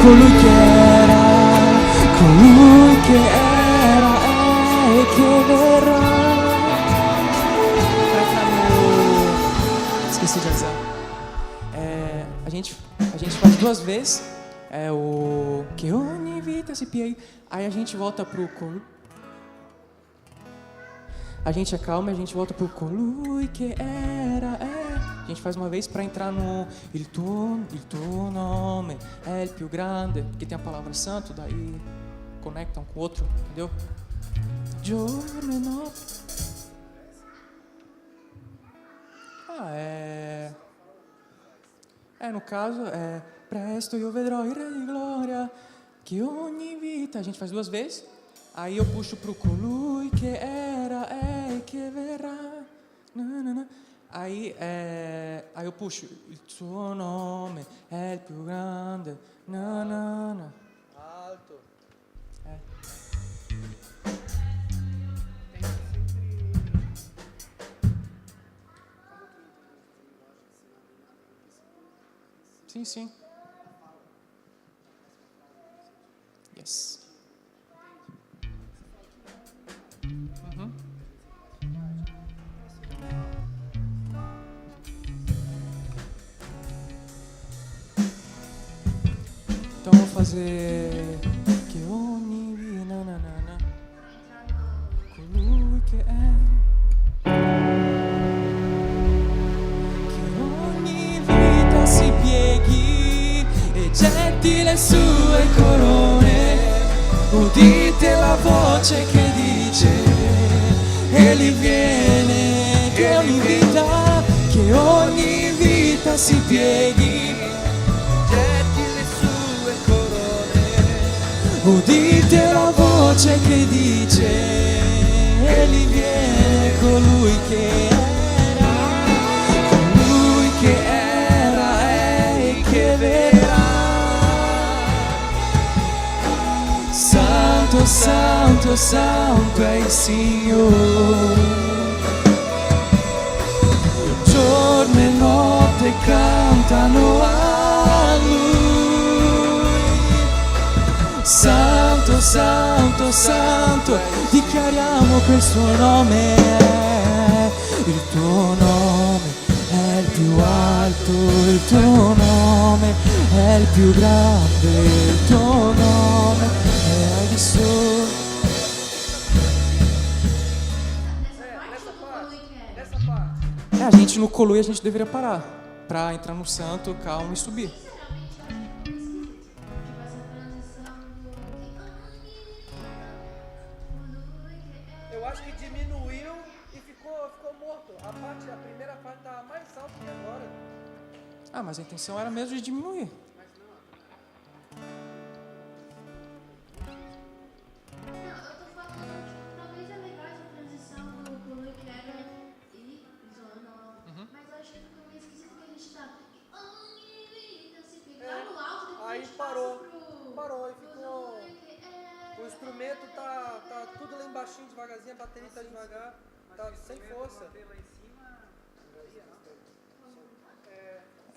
colui che era, colui che era e che verrà. Esqueci de avisar. A gente faz duas vezes. É o que ogni vita si piega. Aí a gente volta pro colui. A gente acalma e a gente volta pro colui que era. A gente faz uma vez para entrar no il tuo nome è il più grande, porque tem a palavra santo, daí conecta um com o outro, entendeu? Giorno e notte. No caso, presto io vedrò il Re di Gloria, che ogni vita. A gente faz duas vezes. Aí eu puxo pro colui que era, e que verrà. Aí eu puxo il suo nome è il più grande. Alto. Sim. Yes. Então vou fazer que ogni vita, colui che è, che ogni vita si pieghi e getti le sue corone. Udite la voce che dice, egli viene, che ogni vita si pieghi. Udite la voce che dice, egli viene, colui che era e che verrà. Santo, santo, santo è il Signore. Giorno e notte cantano a Lui. Santo, santo, santo, dichiariamo che il suo nome è, il tuo nome è il più alto, il tuo nome è il più grande, il tuo nome è al di sopra. A gente no colui a gente deveria parar pra entrar no santo, calmo e subir. Acho que diminuiu e ficou morto. A primeira parte estava mais alta que agora. Mas a intenção era mesmo de diminuir. Mas não. Não, eu tô falando, talvez é legal essa transição do colui que era e zona. Mas eu achei que ficou meio esquisito que a gente tá. Se pegar no alto, depois Aí a gente parou. passa pro. Parou e ficou. O instrumento tá tudo lá embaixo devagarzinho, a bateria tá devagar, tá sem força.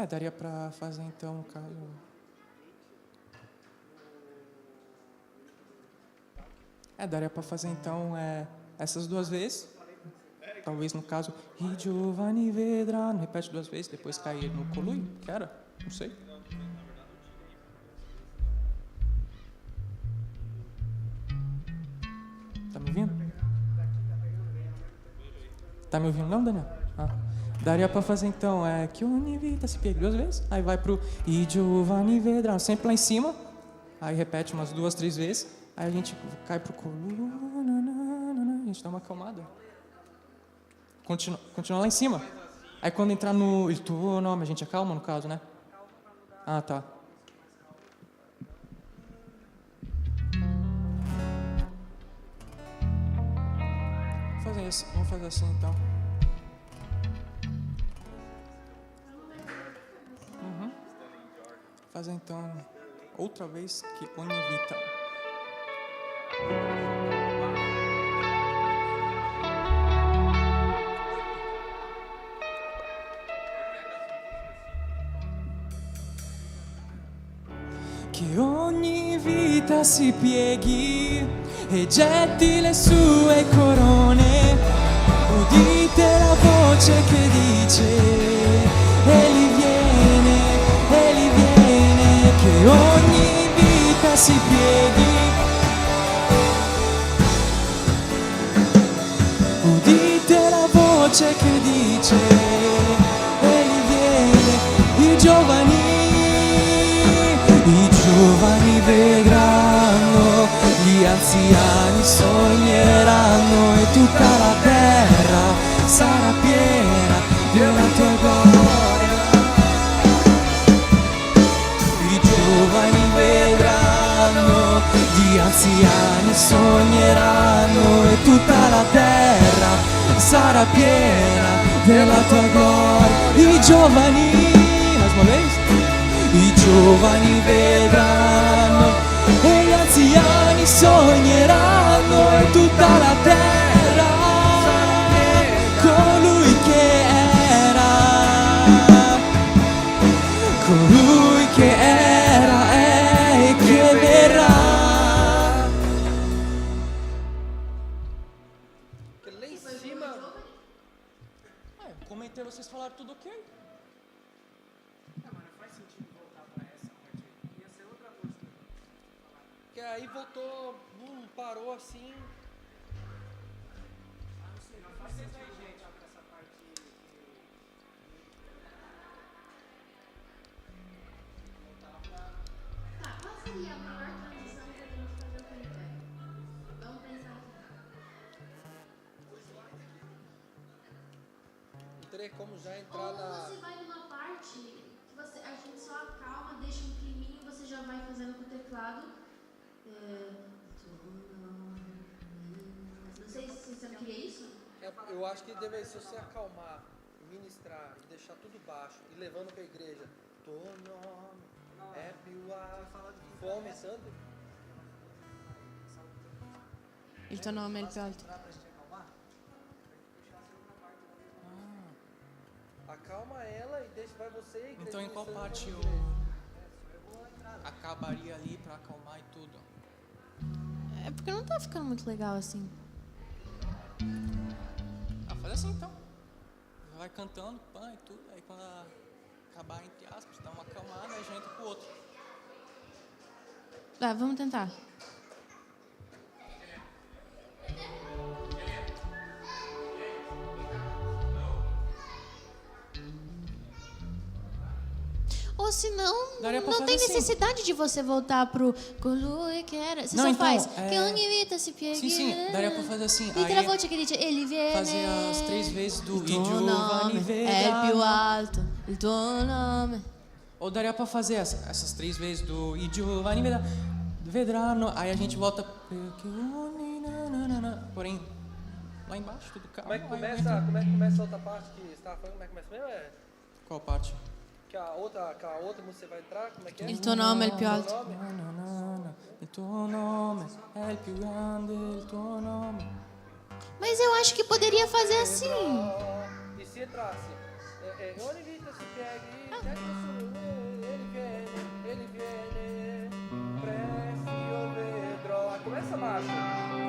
Daria pra fazer então, no caso. Daria pra fazer então essas duas vezes. Talvez no caso, I Giovanni vedrà, repete duas vezes, depois cair no colui, que era? Não sei. Tá me ouvindo? Tá me ouvindo não, Daniel? Daria pra fazer então, que ogni vita si piega duas vezes, aí vai pro I Giovanni vedrà, sempre lá em cima, aí repete umas duas, três vezes, aí a gente cai pro colui, a gente dá uma acalmada. Continua lá em cima. Aí quando entrar no il tuo nome, a gente acalma no caso, né? Tá. Vamos fazer assim então. Fazer então outra vez que ogni vita. che ogni vita si pieghi e getti le sue corone. Udite la voce che dice egli viene, che ogni vita si pieghi. Udite la voce che dice egli viene. I giovani vedranno, gli anziani sogneranno e tutta la terra sarà piena della tua gloria. I giovani vedranno, gli anziani sogneranno e tutta la terra sarà piena della tua gloria. I giovani, mais uma vez. I giovani vedranno e gli anziani sogneranno e tutta la terra colui che era e che verrà. Porque lá em cima. Comentei, vocês falaram tudo ok? Que aí voltou, parou assim. Tá, qual seria a maior transição que podemos fazer com o Império? Vamos pensar aqui. Não teria como já entrar Ou na. você vai numa parte que a gente só acalma, deixa um climinho, você já vai fazendo com o teclado. Não sei se você queria isso. Eu acho que deve, se você acalmar, ministrar e deixar tudo baixo e levando para a igreja, teu nome é pior, fome, santo. Il tuo nome è il più alto. Acalma ela e deixa, vai você e a igreja. Então em qual ministrando parte pra eu igreja. acabaria ali pra acalmar e tudo? É porque não tá ficando muito legal assim. Faz assim então. Vai cantando, pã e tudo. Aí quando acabar, entre aspas, dá uma acalmada, aí já entra pro outro. Tá, vamos tentar. Ou se não, Daria pra não tem fazer assim. necessidade de você voltar pro colui que era. Você Não, só então, faz. é- Que ogni vita si pieghi. Sim, daria pra fazer assim. E tra Aí voce che dice ele viene. fazer as 3 vezes do Il I tuo giovani nome è il più vedranno. alto. Il tuo nome. Ou daria pra fazer essas 3 vezes do I giovani vedranno. Aí a gente volta. Porém, lá embaixo, tudo calmo. Como é que aí começa, entra- como é que começa a outra parte que você estava falando? Como é que começa mesmo? Qual parte? Que a outra música vai entrar, como é que é? Il tuo nome è il più Teu alto. nome? Il tuo nome è il più grande, il tuo nome. Mas eu acho que poderia fazer assim. E se entrasse? Onde vita si pieghi, ele viene, presto io vedrò. Aí começa a marcha.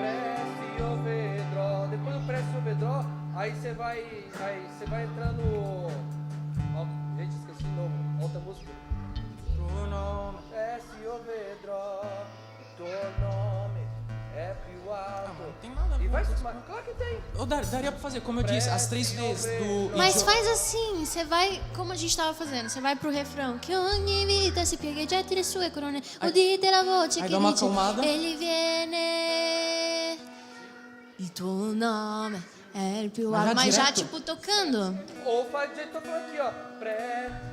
Presto io vedrò. Depois do presto io vedrò, aí você vai entrando. Ó, gente, esqueci de novo. Outra música. Tuo nome. Presto io vedrò. Tuo nome é più Ah, alto. mas não tem nada a ver E vai com se isso. mas claro que tem. Ou daria pra fazer, como eu disse, as 3 vezes do... Mas faz assim, você vai, como a gente estava fazendo, você vai pro refrão. Que ogni vita si piega e getti le sue corone. Udite la voce aí che dá uma dice acalmada. ele viene. Il tuo nome è il più Mas alto. já Mas já direto? tipo tocando. Ou faz do jeito que eu tô falando aqui, ó.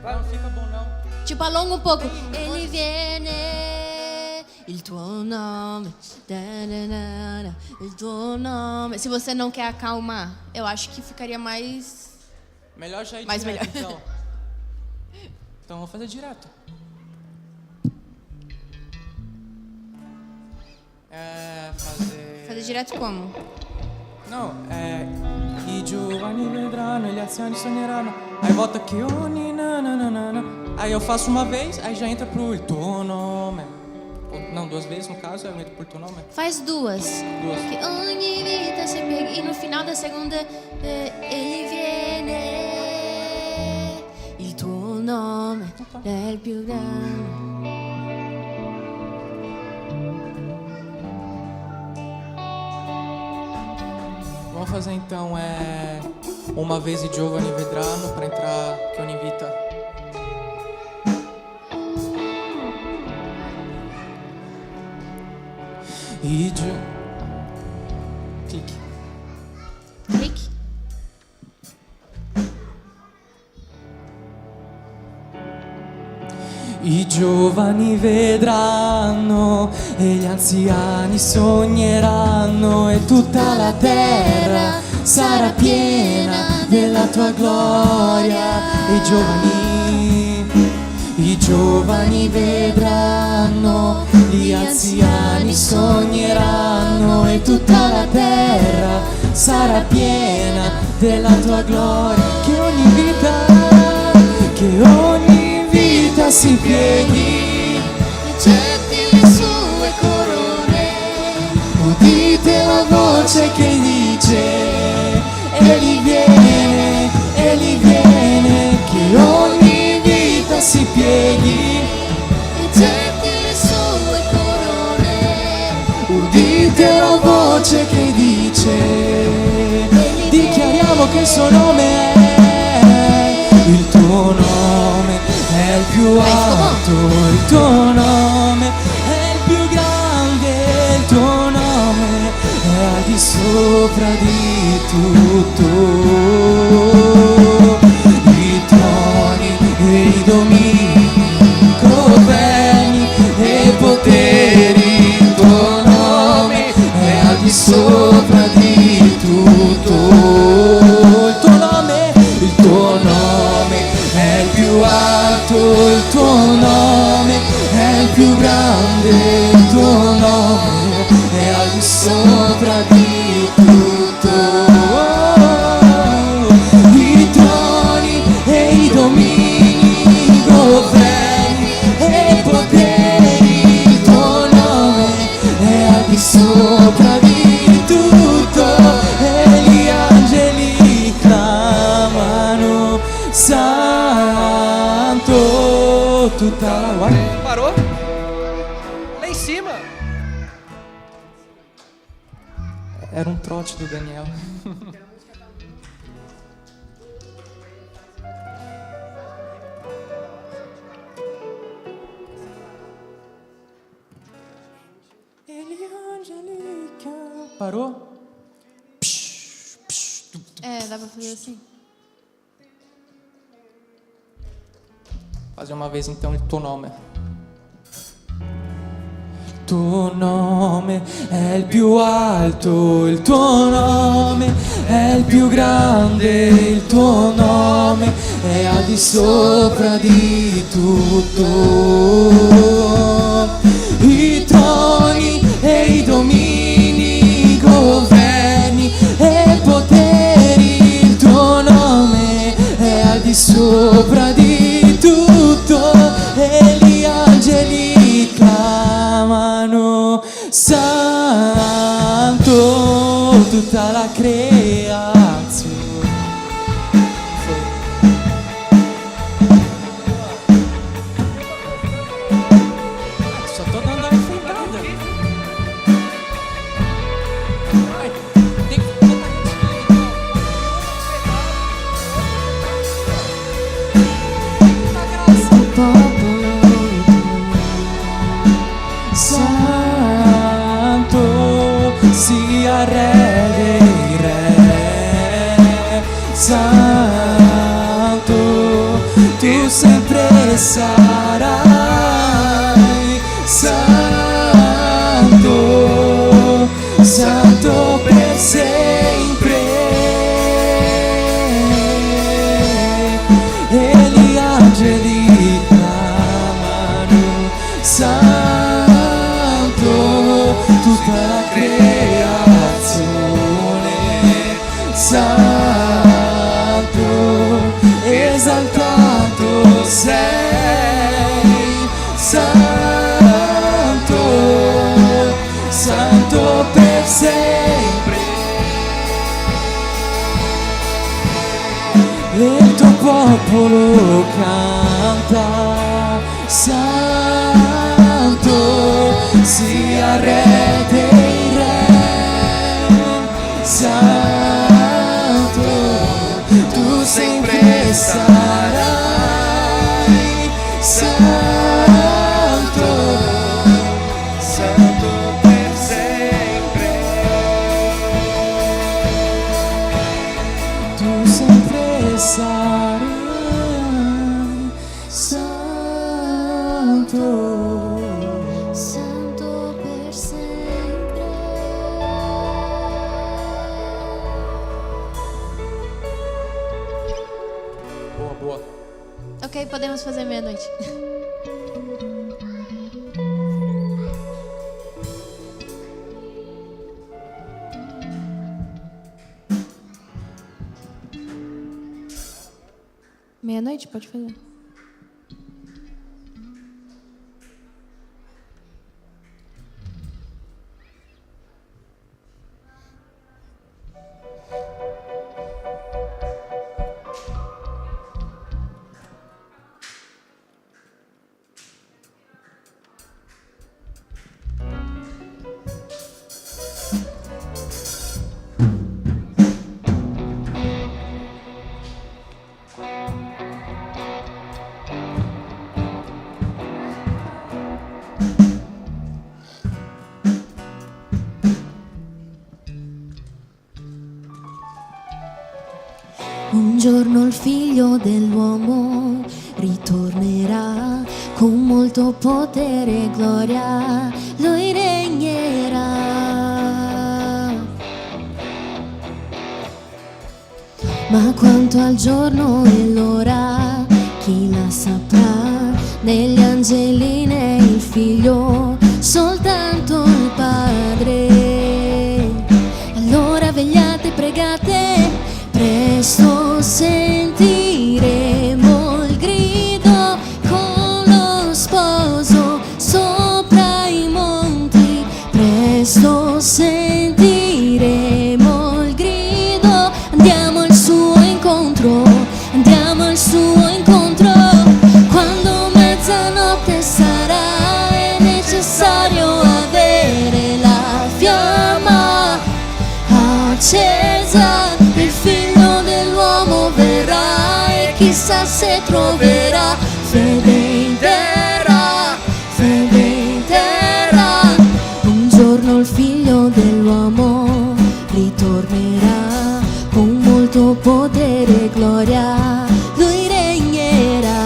Vai, Não fica bom não. Tipo alonga um pouco. Ele viene. Il tuo nome. Da-da-da-da, il tuo nome. Se você não quer acalmar, eu acho que ficaria mais. Melhor já ir Mais direto, melhor. então. Então vou fazer direto. Fazer direto como? Não, I giovani vedranno, gli anziani sogneranno. Aí volta che ogni nananana. Aí eu faço uma vez, aí já entra pro il tuo nome. Não, 2 vezes no caso, eu entro pro il tuo nome. Faz 2. Que ogni vita si piega. E no final da segunda, ele viene. Il tuo nome è il più grande. Vamos fazer então uma vez e Giovanni Vedrano para entrar que ogni vita. Clique. Clique. I giovani vedranno e gli anziani sogneranno e tutta la terra sarà piena della tua gloria. I giovani vedranno, gli anziani sogneranno e tutta la terra sarà piena della tua gloria. Che ogni vita si pieghi, Accetti le sue corone. udite la voce che dice egli viene, che ogni vita si pieghi, Accetti le sue corone. udite la voce che dice, dichiariamo che il suo nome è, il tuo nome è il più alto, il tuo nome è il più grande, il tuo nome è al di sopra di tutto. I troni e i domini, governi e poteri, il tuo nome è al di sopra di tutto. Il tuo nome è il più alto, il tuo nome è il più grande, il tuo nome è al di sopra di tutto. I troni e i domini, i governi e poteri, il tuo nome è al di sopra di tutto. E gli angeli clamano santo, tutta la guarda. Parou? Lá em cima. Era um trote do Daniel. Parou? Dá pra fazer assim. Fazer uma vez então il tuo nome. Il tuo nome è il più alto, il tuo nome è il più grande, il tuo nome è al di sopra di tutto. I troni e i domini, i governi e poteri, il tuo nome è al di sopra di tutto. E gli angeli clamano santo, tutta la creazione. Só tô dando a enfrentada. Tem que botar isso santo, sia re dei re, santo, tu sempre sarai, santo, santo per sempre. E gli angeli clamano santo, tutta la creazione, santo, esaltato sei. popolo canta, Santo sia Re dei Re, Santo, tu sempre sarai, Santo, Santo per sempre. tu sempre sarai, Santo. Santo per sempre. Boa, boa. Ok, podemos fazer meia-noite. Meia-noite, pode fazer. Un giorno il figlio dell'uomo ritornerà con molto potere e gloria, lui regnerà. Ma quanto al giorno e l'ora, chi la saprà? Negli angeli né il figlio, soltanto il Padre. Allora vegliate, pregate, presto sentiremo il grido con lo sposo sopra i monti. Presto sentiremo il grido, andiamo al suo incontro, andiamo al suo incontro. Quando mezzanotte sarà, è necessario avere la fiamma accesa. Il figlio dell'uomo verrà e chissà se troverà fede in terra, fede in terra. Un giorno il figlio dell'uomo ritornerà con molto potere e gloria, lui regnerà.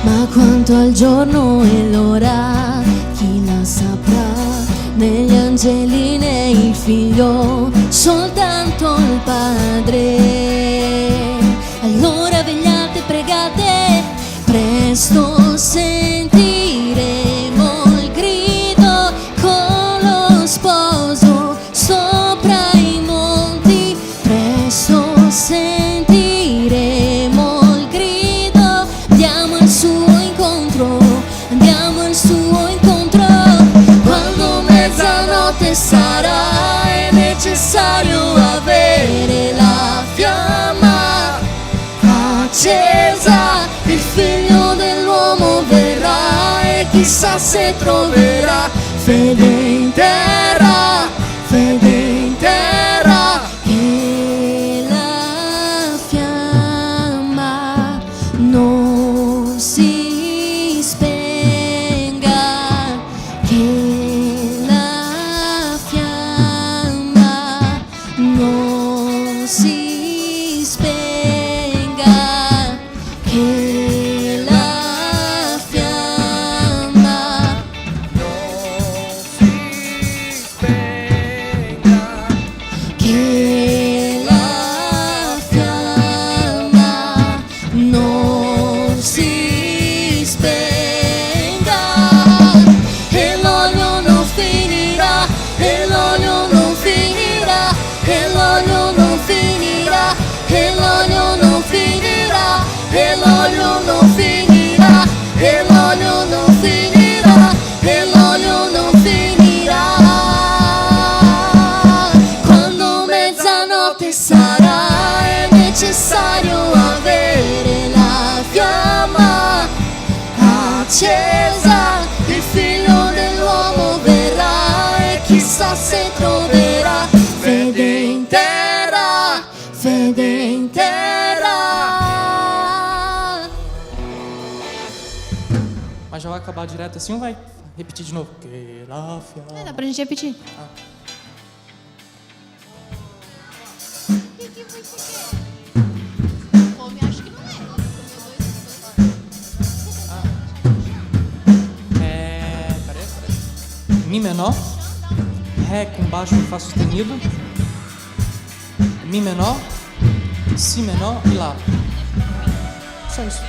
Ma quanto al giorno e l'ora, chi la saprà? Negli angeli né il figlio, soltanto il Padre. Allora vegliate, pregate, presto sentiremo il grido con lo sposo sopra i monti. Presto sentiremo il grido, andiamo al suo incontro, andiamo al suo incontro. Quando mezzanotte sarà, è necessario avere la fiamma accesa. Il figlio dell'uomo verrà e chissà se troverà fede in terra, fede in terra. Che la fiamma non si spenga, che la fiamma non si spenga, che la fiamma Non si spera. Mas já vai acabar direto assim ou vai repetir de novo? Que la fiamma. Dá pra gente repetir. Ah. O que você quer? Fome, acho que não é. Peraí. Mi menor, Ré com baixo Fá sustenido, Mi menor, Si menor e Lá. Só isso.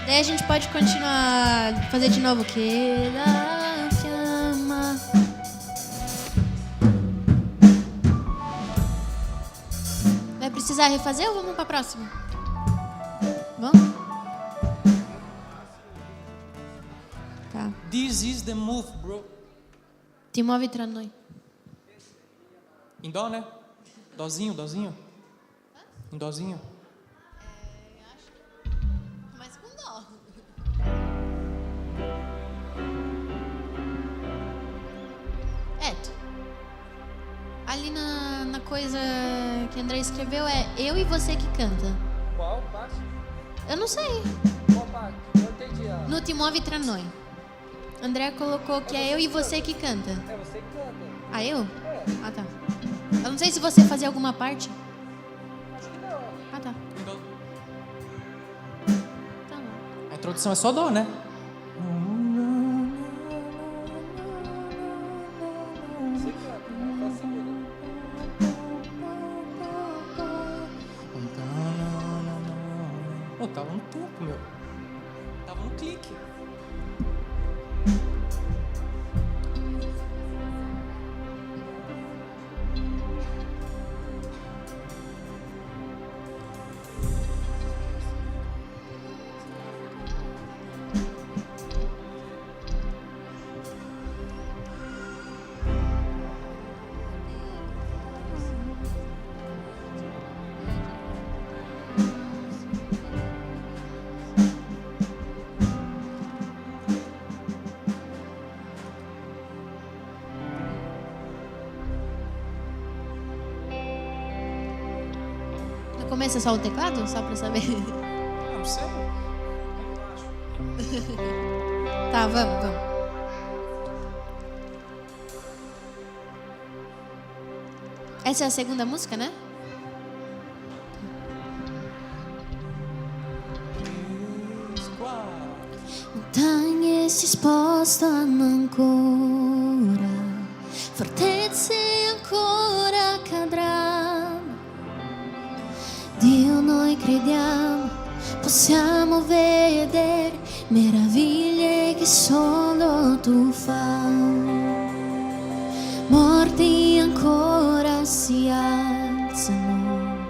Daí a gente pode continuar, fazer de novo. Que la fiamma. Vai precisar refazer ou vamos pra próxima? Vamos? Tá. This is the move, bro. Ti muovi tra noi. Em dó, né? Dózinho, dózinho. Em dózinho. Mas com dó. Ali na coisa que André escreveu é eu e você que canta. Qual parte? Eu não sei. Qual parte? Não entendi. No Ti muovi tra noi. André colocou que é eu e você que canta. É você que canta. Ah, eu? É, Ah, tá. Eu não sei se você fazia alguma parte. acho que não. Ah, tá. Em dó. Tá bom. A introdução é só dó, né? Você canta, não faz segunda. Pô, tava no tempo, meu. Tava no clique. No começo é só o teclado? Só pra saber. Ah, não sei. Tá, vamos. Essa é a segunda música, né? Montagne si spostano ancora, fortezze ancora cadranno. Dio, noi crediamo, possiamo vedere meraviglie che solo tu fai. Morti ancora si alzano,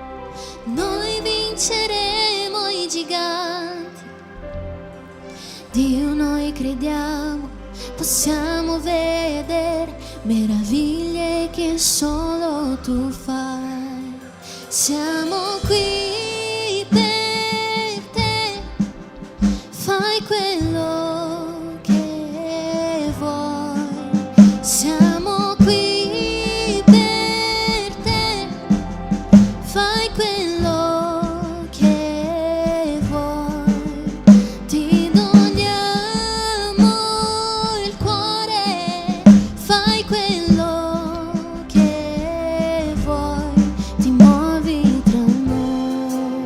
noi vinceremo i giganti. Dio, noi crediamo, possiamo vedere meraviglie che solo tu fai. Siamo qui per te, fai quello che vuoi. Siamo qui per te, fai quello che vuoi. Ti doniamo il cuore, fai quello che vuoi. Ti muovi tra noi,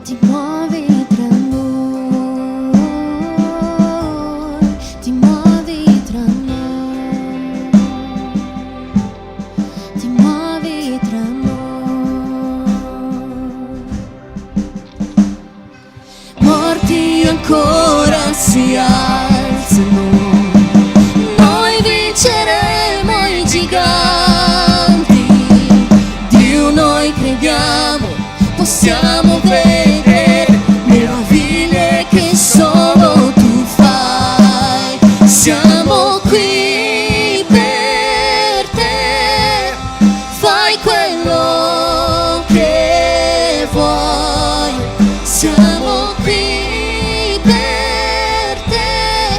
ti muovi tra noi, ti muovi tra noi, ti muovi tra noi. Morti ancora si alzano, noi vinceremo i giganti. Dio, noi crediamo, possiamo vedere meraviglie che solo tu fai. Siamo qui per te, fai quello che vuoi. Siamo qui per te,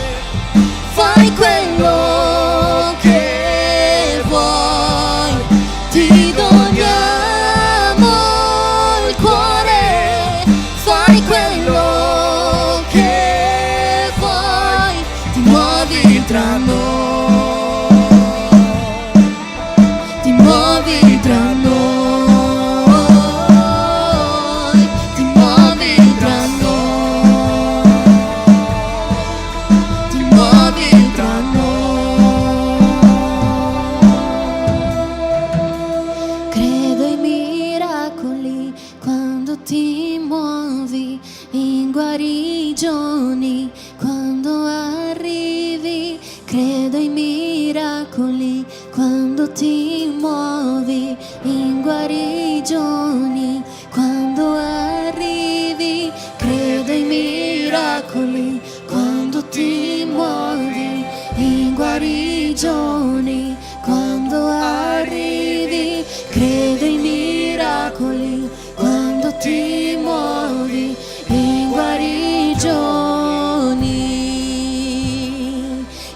in guarigioni quando arrivi, credo ai miracoli quando ti muovi, in guarigioni quando arrivi, credo ai miracoli quando ti muovi, in guarigioni quando arrivi, credo ai miracoli quando ti muovi, in guarigioni.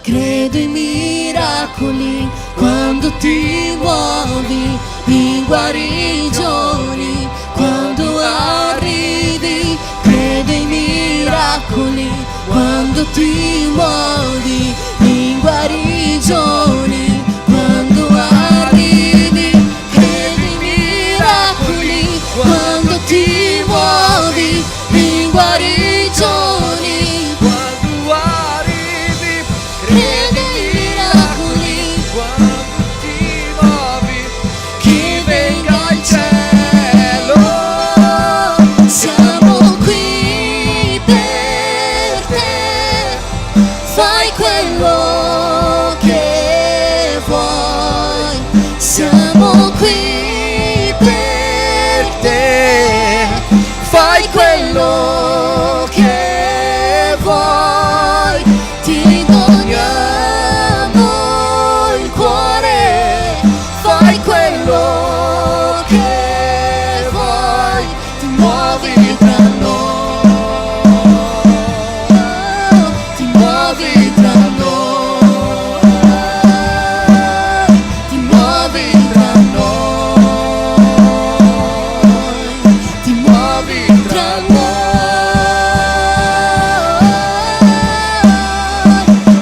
Credo ai miracoli quando ti muovi, in guarigioni quando arrivi, credo ai miracoli quando ti muovi, in guarigioni quando arrivi, credo ai miracoli quando ti muovi, in guarigioni Quando arrivi, credo ai miracoli quando ti muovi, che venga il cielo. Siamo qui per te, fai quello che vuoi. Siamo qui per te, fai quello che vuoi. Ti doniamo il cuore, fai quello che vuoi. Ti muovi tra noi, ti muovi tra noi, ti muovi tra noi, ti muovi tra noi.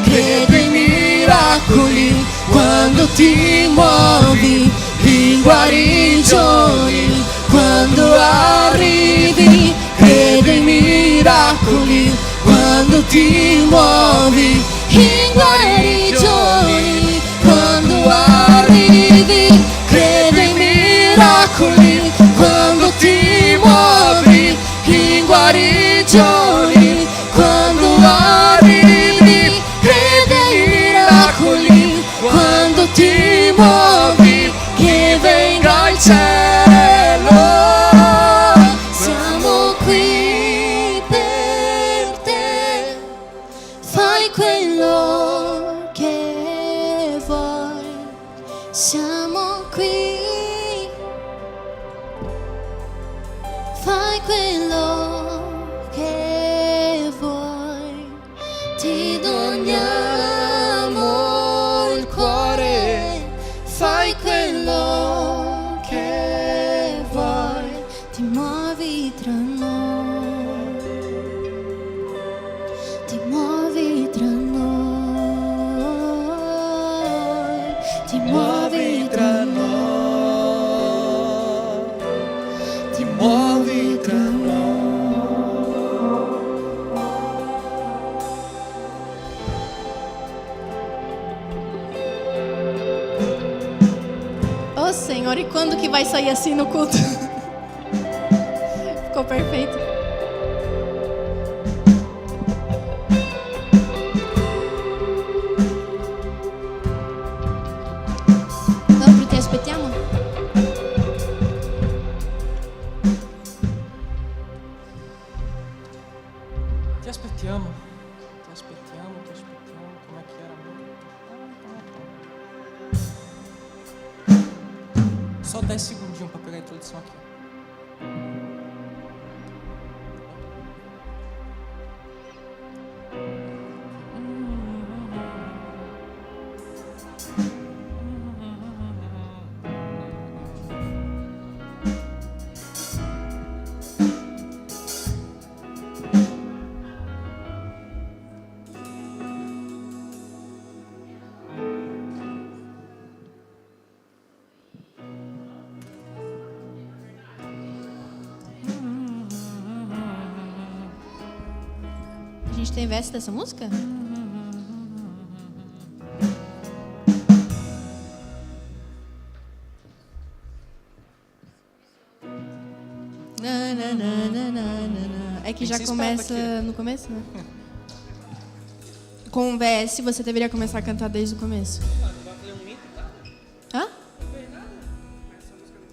Credo ai miracoli quando ti muovi, in guarigioni quando arrivi, credo ai miracoli quando ti muovi, in guarigioni quando arrivi, credo ai miracoli quando ti muovi, in guarigioni quando arrivi, credo ai miracoli quando ti muovi, che venga il cielo. Siamo qui per te, fai quello che vuoi. Siamo qui, fai quello che vuoi. Ti doniamo il cuore, fai quello che vuoi. Ti muovi tra noi, ti muovi tra noi, ti muovi tra noi, ti muovi tra noi. Oh Senhor, e quando que vai sair assim no culto? Ficou perfeito. Vamos pro Ti aspettiamo? Ti aspettiamo, ti aspettiamo, ti aspettiamo. Com'è che era? Só 10 segundinhos pra pegar a introdução aqui. A gente tem verso dessa música? É que que Tem já ser começa esperto aqui. no começo, né? Com o VS, você deveria começar a cantar desde o começo. Vai fazer um intro, tá? Hã?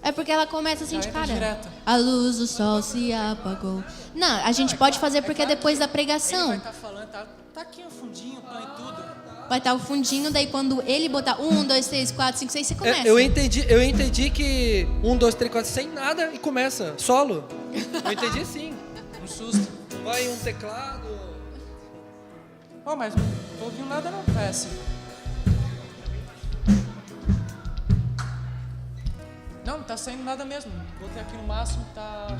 É porque ela começa assim Já de entra cara. direto. A luz do sol se apagou. Não, a gente pode fazer porque é depois da Ele vai pregação. estar falando, tá aqui o fundinho, o pão e tudo. Vai estar o fundinho, daí quando ele botar 1, 2, 3, 4, 5, 6, você começa. Eu entendi que 1, 2, 3, 4, sem nada e começa, solo. Eu entendi sim. Um susto. Vai um teclado. Oh, mas não tô ouvindo nada não, PS. Não tá saindo nada mesmo. Botei aqui no máximo, tá...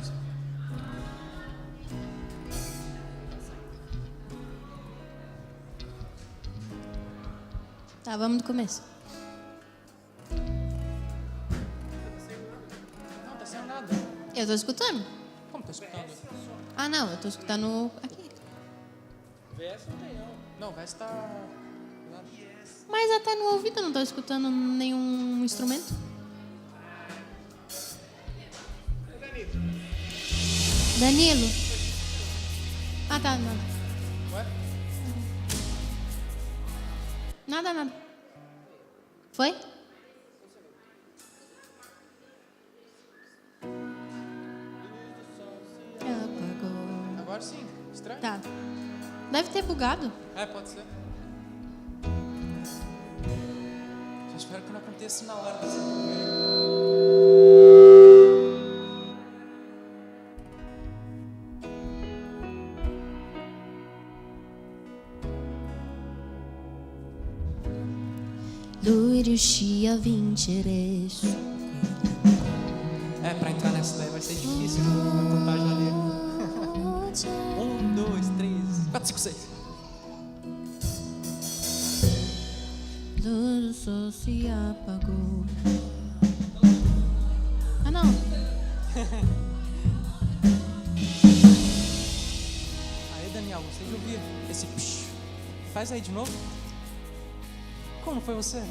Tá, vamos do começo. Não, tá saindo nada. Eu tô escutando. Como tá escutando? Ah, não, eu tô escutando aqui. VS não tem não. Não, vai estar... nada. Mas até no ouvido eu não tô escutando nenhum instrumento. Danilo. Ah, tá, nada. Ué? Nada. Foi? Apagou. Agora sim, estranho. Tá. Deve ter bugado. É, pode ser. Só espero que não aconteça na hora dessa ver. Lui riuscì a vincere su. É, pra entrar nessa daí vai ser difícil, a contagem ali. 1, 2, 3, 4, 5, 6. Luz do sol se apagou. Ah, não. Aí, Daniel, vocês ouviram esse psh? Faz aí de novo. Como foi você?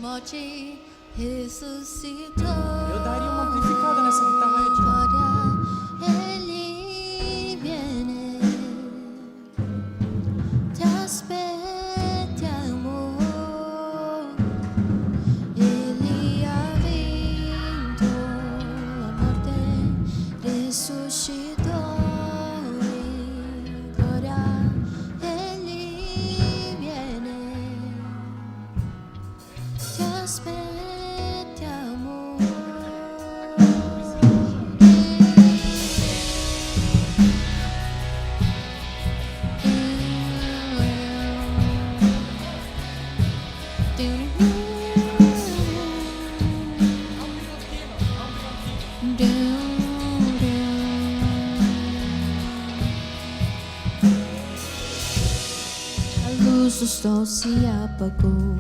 Morte ressuscitou. Eu daria uma amplificada nessa guitarra aí, John. Glória, ele viene. Te aspettiamo. Ele ha vinto la morte, resuscitou. Glória, ele viene. Ti aspettiamo. A luz do sol se apagou.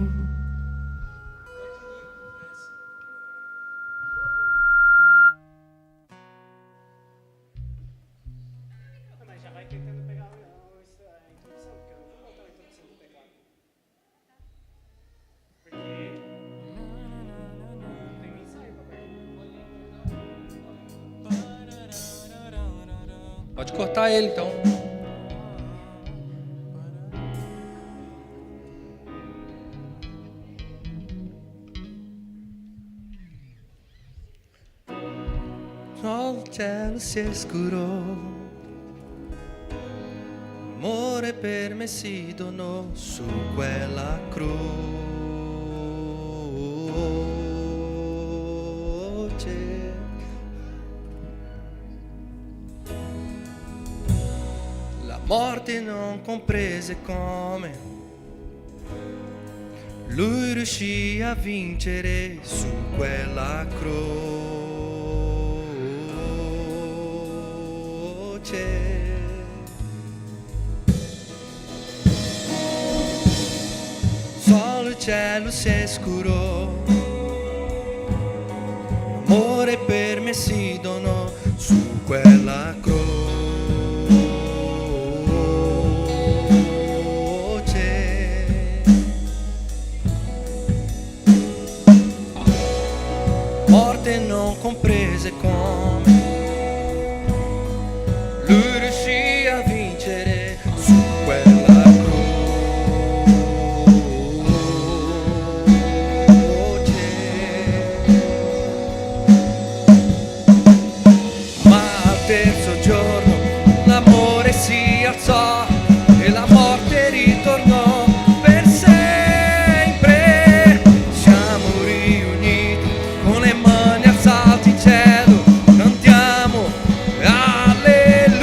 Mas já vai tentando pegar a introdução, porque eu não vou botar a introdução do teclado. Porque tem um ensaio, papai. Pode cortar ele então. Il cielo si oscurò, amore per me si donò su quella croce. La morte non comprese come Lui riuscì a vincere su quella croce. Solo il cielo si scurò, amore per me si donò su quella croce. Morte non comprese come lui riuscì a vincere su quella croce. Ma al terzo giorno l'amore si alzò e la morte ritornò per sempre. Siamo riuniti con le mani alzate in cielo, cantiamo alleluia.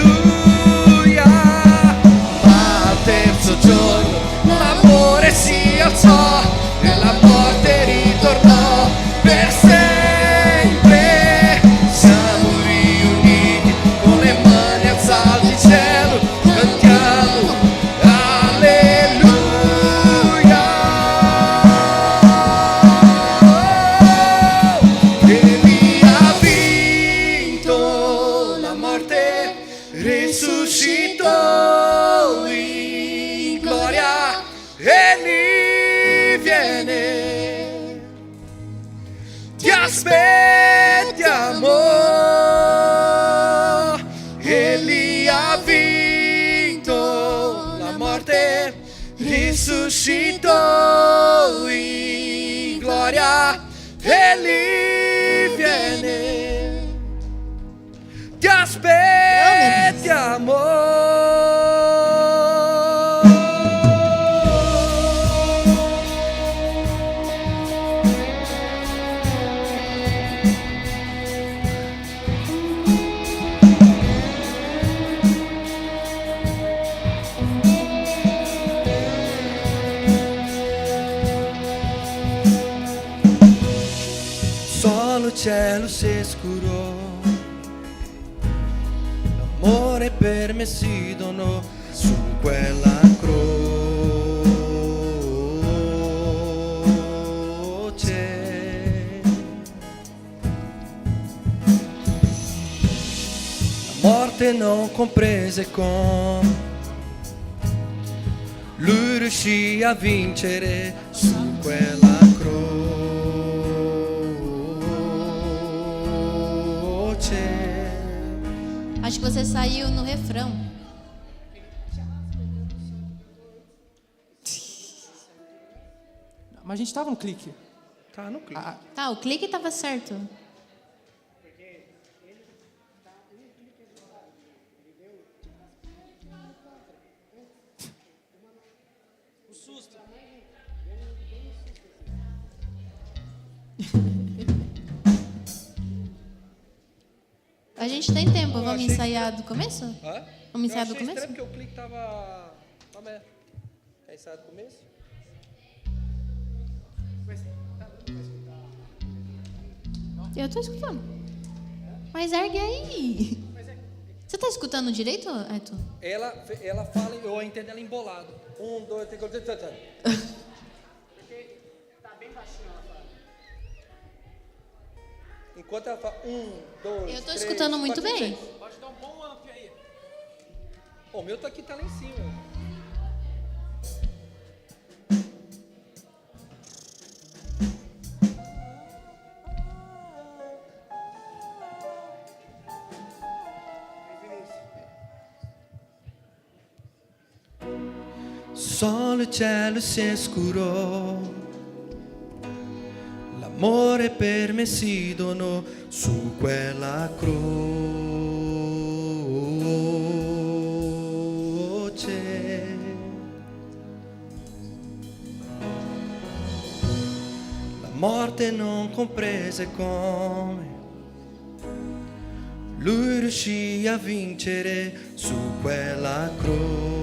Ma al terzo giorno l'amore si alzò e la morte ritornò per sempre. Siamo riuniti con le mani alzate in cielo, cantiamo alleluia. Egli ha vinto la morte, risuscitò in gloria, egli viene, ti aspettiamo. Egli ha vinto la morte, risuscitò in gloria, egli viene, ti aspettiamo. Solo il cielo si scurò, l'amore per me si donò su quella croce. La morte non comprese come lui riuscì a vincere su quella croce. Acho que você saiu no refrão. Mas a gente tava no clique. Tá no clipe. Tá, o clique tava certo. A gente tem tempo, vamos achei que- ensaiar do começo? Hã? Vamos ensaiar Eu do achei começo? estranho porque o clique tava aberto. Quer ensaiar do começo? Eu tô escutando. Mas ergue aí. Você tá escutando direito, Eto? Ela fala, eu entendo ela embolado. 1, 2, 3, 4, 5, 6. Enquanto ela fala 1, 2, Eu tô escutando muito bem. Pode dar um bom amp aí. O meu tá aqui, tá lá em cima. Solo il cielo si scurò, l'amore per me si donò su quella croce. La morte non comprese come lui riuscì a vincere su quella croce.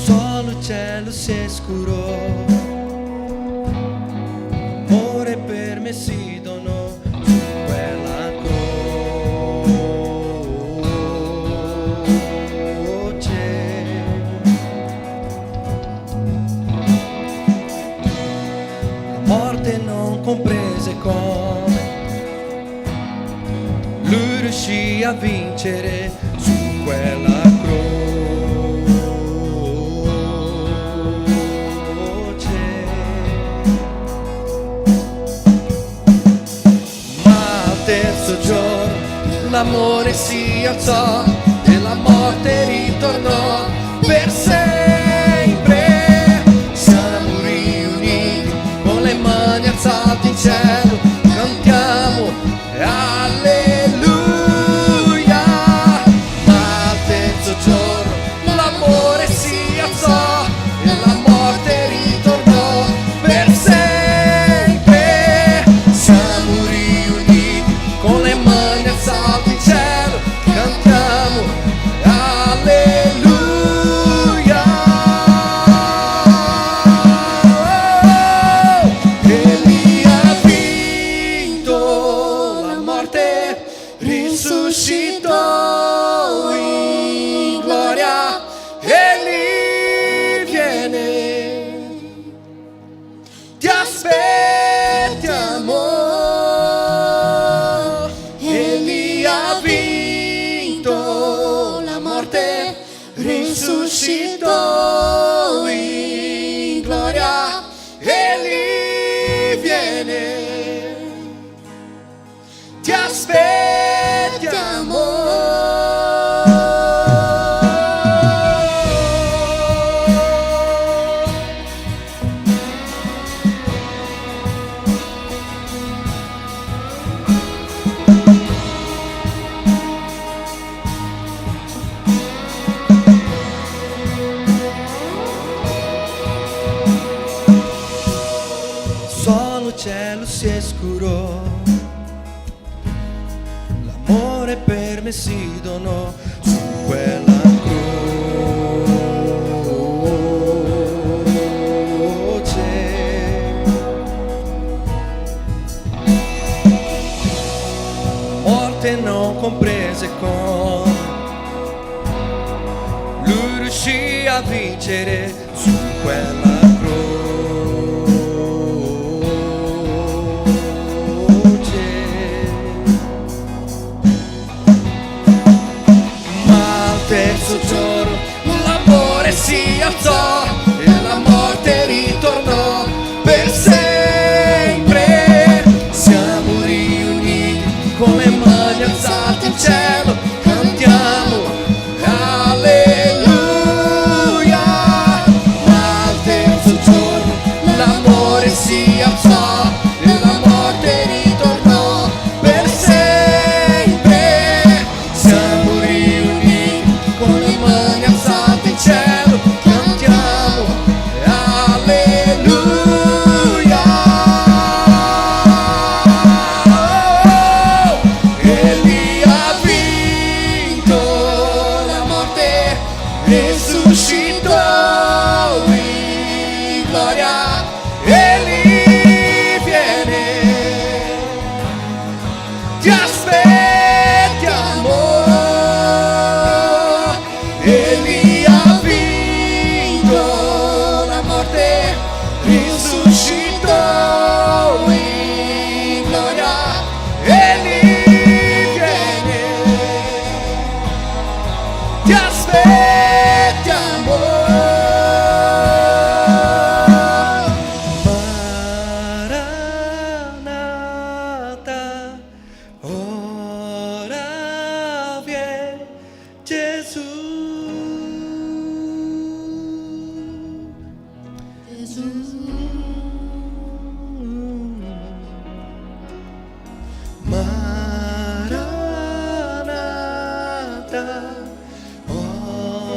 Só no cielo si escurò, amore per me si donò su quella croce. La morte non comprese come lui riuscì a vincere su quella croce. Terzo giorno l'amore si alzò e la morte ritornò per sempre. Siamo riuniti con le mani alzate in cielo, cantiamo alleluia. Ma al terzo giorno l'amore si alzò e la morte ritornò per sempre. Siamo con le mani alzate in cielo, cantiamo alleluia. Egli ha vinto la morte, risuscitò in gloria. Egli viene, ti aspettiamo. Risuscitò in gloria, Egli viene, ti aspettiamo. Solo cielo si escurò, l'amore per me si donò su quella croce. Morte non comprese come lui riuscì a vincere su quella croce. Terzo giorno l'amore si alzò e la morte ritornò per sempre. Siamo riuniti con le mani alzate in cielo, cantiamo alleluia. Ma al terzo giorno l'amore si alzò e la morte ritornò per sempre. Siamo riuniti con le mani alzate in cielo, cantiamo alleluia. Egli ha vinto la morte, risuscitò in gloria. Egli viene, ti aspettiamo. Egli ha vinto la morte, risuscitò in gloria. Egli viene, ti aspettiamo. Maranatha, ora vieni Gesù. Maranatha, ora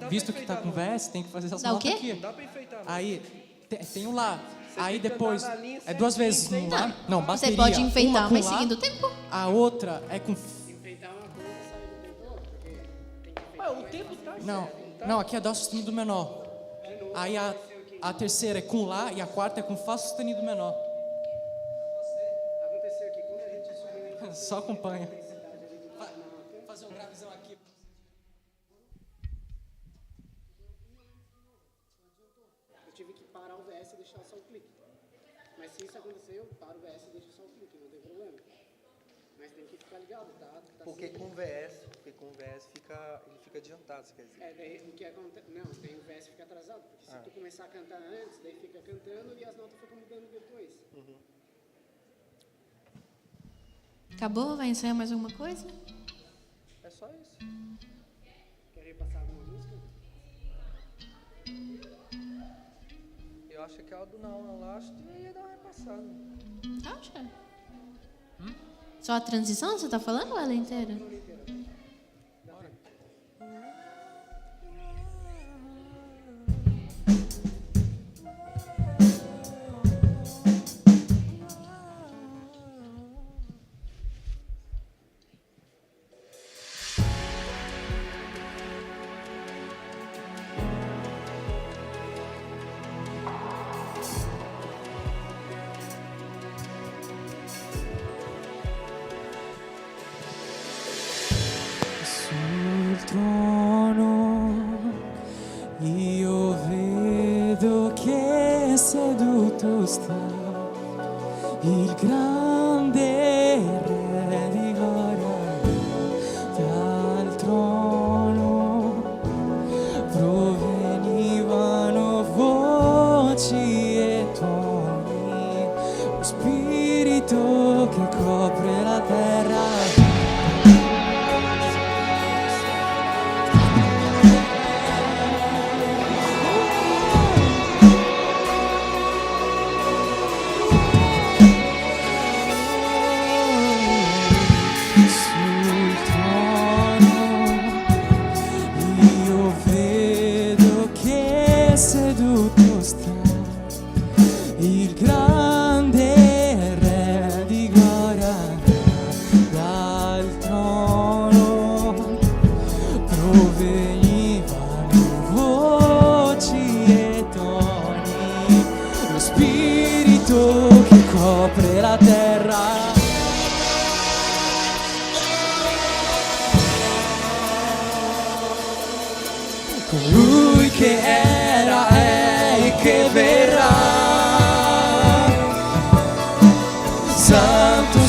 Visto que tá com VS, tem que fazer essas Dá o notas quê? aqui. Não dá pra enfeitar, não. Aí, tem um lá. Aí tem que depois, andar na linha é duas certinho, vezes sem um lá. Não, Você bateria. pode enfeitar, uma com mas lá, seguindo o tempo. a outra é com... Enfeitar uma coisa e sair do tempo outro, porque tem que enfeitar. Ah, o tempo tá Não, certo, tá? não, aqui é Dó sustenido menor. Aí a terceira é com Lá e a quarta é com Fá sustenido menor. Aconteceu que quando a gente subiu Só acompanha. intensidade ali do Fazer um gravizão aqui. eu tive que parar o VS e deixar só o clique. Mas se isso acontecer, eu paro o VS e deixo só o clique, não tem problema. Mas tem que ficar ligado, tá? Porque com o VS ele fica adiantado, você quer dizer. É, daí o que acontece. Não, tem o VS fica atrasado, porque se tu começar a cantar antes, daí fica cantando e as notas ficam mudando depois. Acabou? Vai ensaiar mais alguma coisa? É só isso. Quer repassar alguma música? Eu acho que aquela do Não lá, acho que ia dar uma repassada. Acha? Só a transição você tá falando ou ela inteira?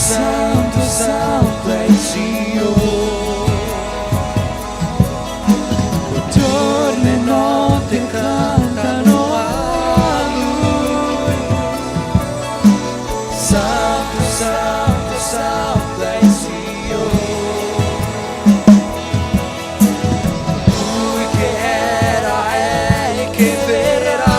santo, santo è il Signore. Giorno e notte cantano a Lui. Santo, santo, santo è il Signore. Lui che era, è e che verrà.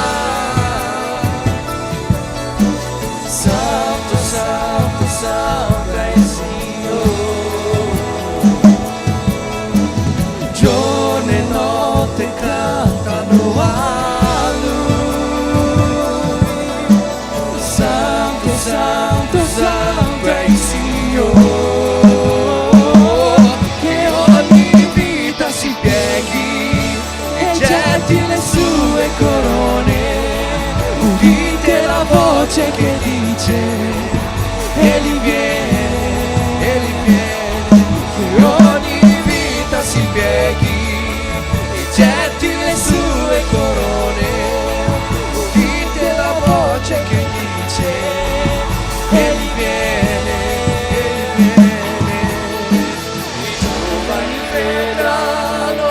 Santo, santo, santo è il Signore. Giorno e notte cantano a Lui. Santo, santo, santo è il Signore. Che ogni vita si pieghi e getti le sue corone. Udite la voce che dice: Egli viene, Egli viene. Che ogni vita si pieghi e getti le sue corone. Udite la voce che dice: Egli viene, Egli viene. I giovani vedranno,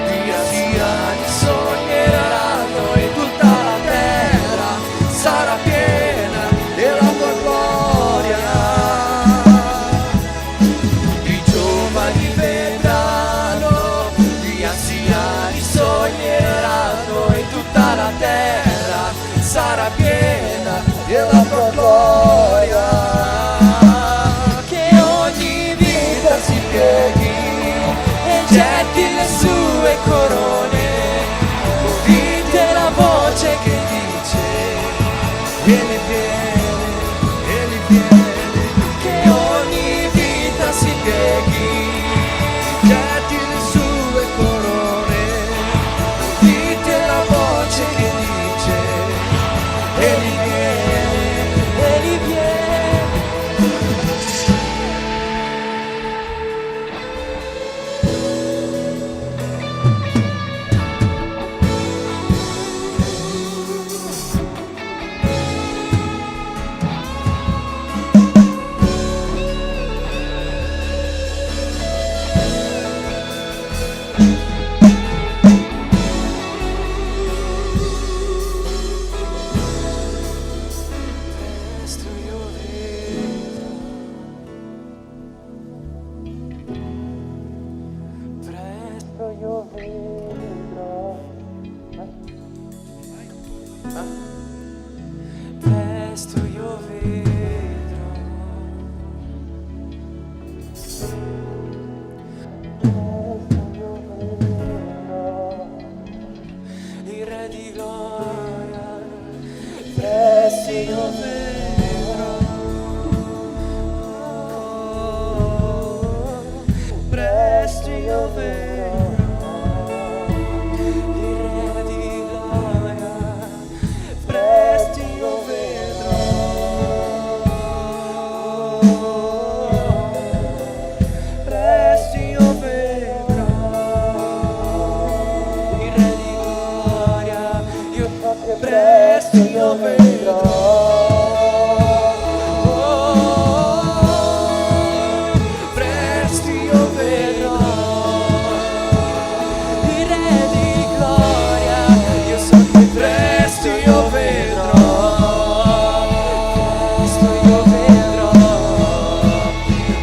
gli anziani sogneranno e tutta la terra sarà piena della tua gloria. I giovani vedranno, gli anziani sogneranno e tutta la terra sarà piena della tua gloria. Che ogni vita si pieghi e getti le sue corone. Udite la voce che dice: Egli viene, Egli viene. Che ogni vita si pieghi, getti le sue corone. Udite la voce che dice: Egli viene, Egli viene. Presto io vedrò, presto io vedrò, presto io vedrò, il Re di gloria, presto io vedrò, presto io vedrò, il Re di gloria, presto io vedrò, presto io vedrò, il Re di gloria, io presto io vedrò. Presto io vedrò il Re di gloria, io so che presto io vedrò, presto io vedrò,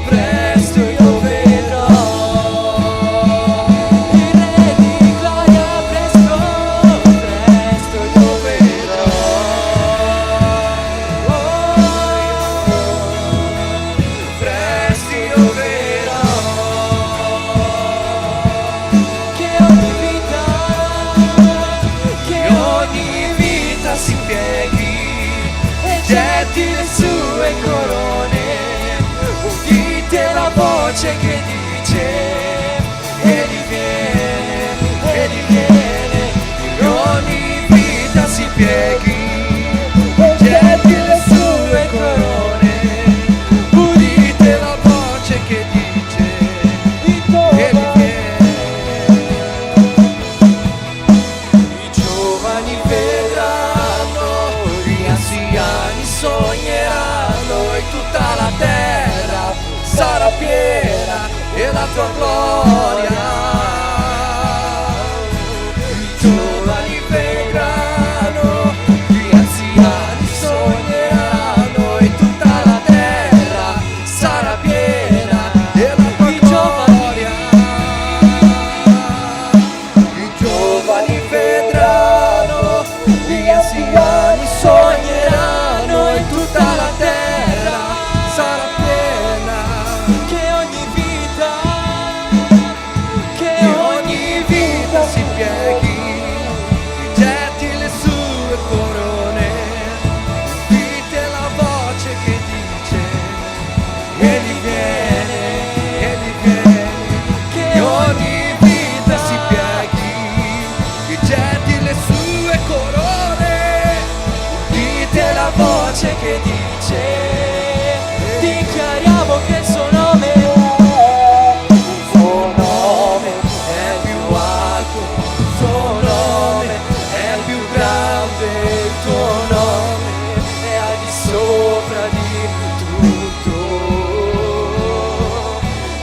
presto io vedrò il Re di gloria, presto, presto io vedrò. Presto io vedrò che ogni vita si pieghi e getti le sue corone. Udite la voce che dice: Egli viene, Egli viene. Che ogni vita si pieghi e getti le sue corone. Udite la voce che dice: Egli viene. I giovani vedranno, gli anziani sogneranno e tutta la terra della tua gloria. I giovani vedranno, gli anziani sogneranno e tutta la terra sarà piena della tua gloria. I giovani vedranno, gli anziani sogneranno e tutta la terra sarà piena. Che ogni vita Si pieghi, getti le sue corone, udite la voce che dice egli viene, che ogni vita si pieghi, getti le sue corone, udite la voce che dice, dichiariamo che il suo nome è più alto, il tuo nome è più grande, il tuo nome è al di sopra di tutto.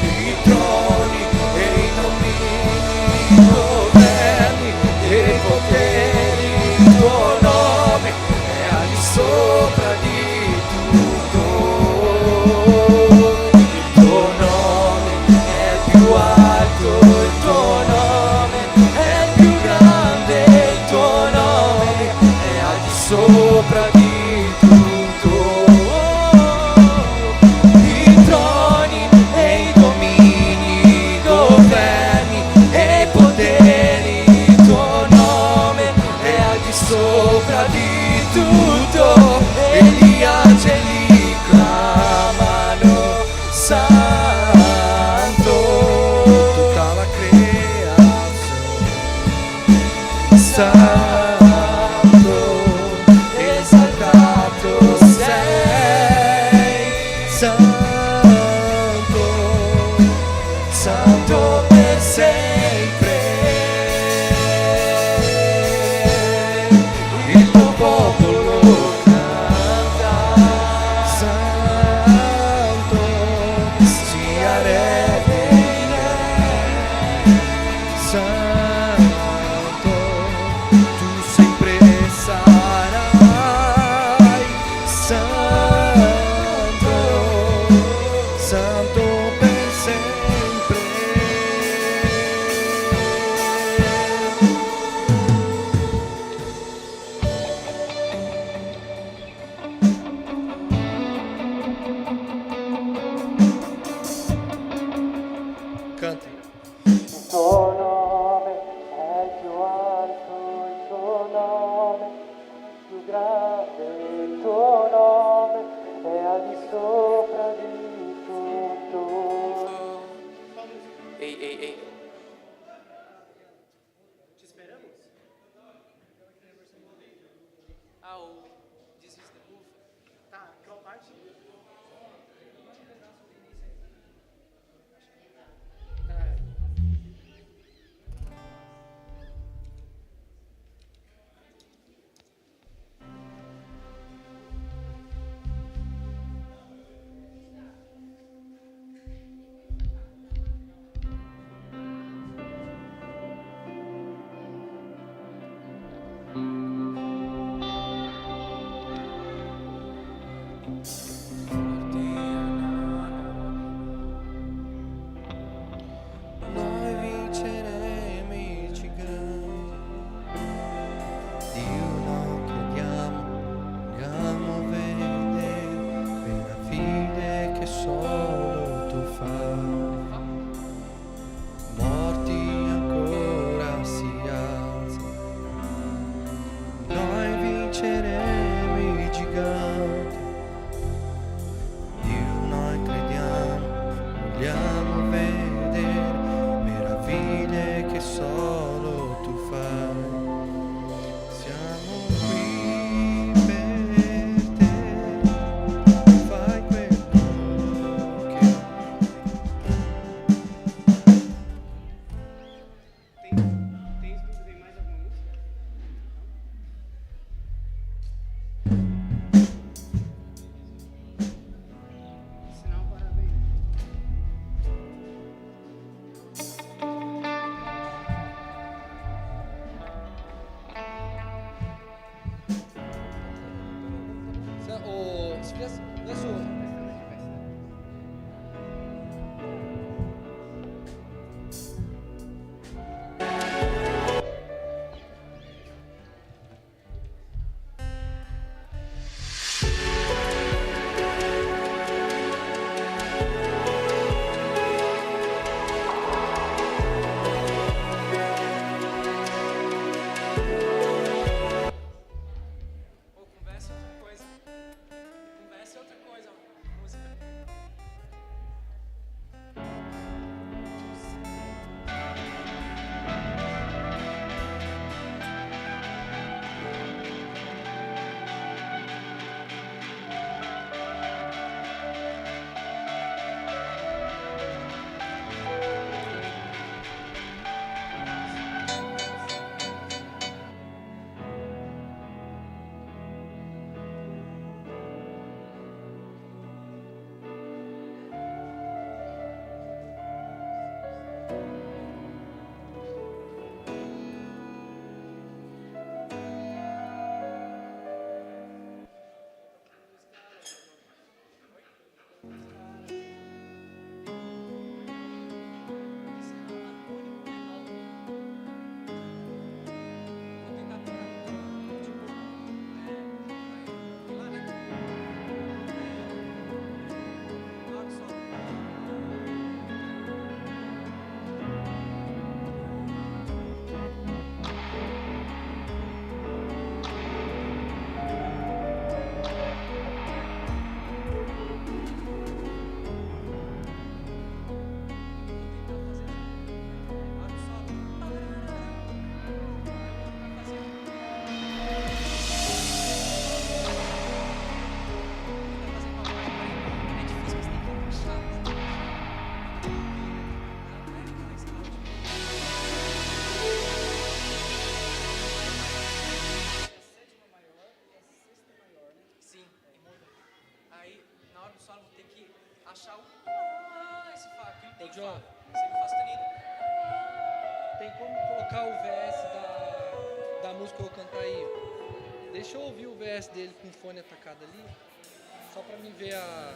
I troni e i domini, i governi e i poteri, il tuo nome è al di sopra di tutto. Il tuo nome è più alto, il tuo nome è più grande, il tuo nome è al di sopra di tutto. I troni e i domini, i governi e i poteri, il tuo nome è al di sopra di tutto. E gli angeli clamano santo, tutta la creazione, santo, esaltato sei, santo, santo per sempre. Il tuo popolo canta, santo, sia redine, santo, tu sempre sarai, santo, santo per sempre. Canti. Il tuo nome è più alto, il tuo nome è più grande, il tuo nome è al di sopra di tutto. Ehi. Te esperamos? Ah, o desista. Tá, qual parte? Noi vinceremo i giganti. Dio noi crediamo, vogliamo vedere meraviglie che solo tu fai. Morti ancora si alzano. Noi vinceremo i giganti. Dio noi crediamo, vogliamo vedere meraviglie che solo tu fai. Siamo qui per te, fai quello che Tens dúvida em mais alguma música? Se não, parabéns. Ô, John, tem como colocar o VS da música que eu vou cantar aí? Deixa eu ouvir o VS dele com o fone atacado ali, só pra mim ver a...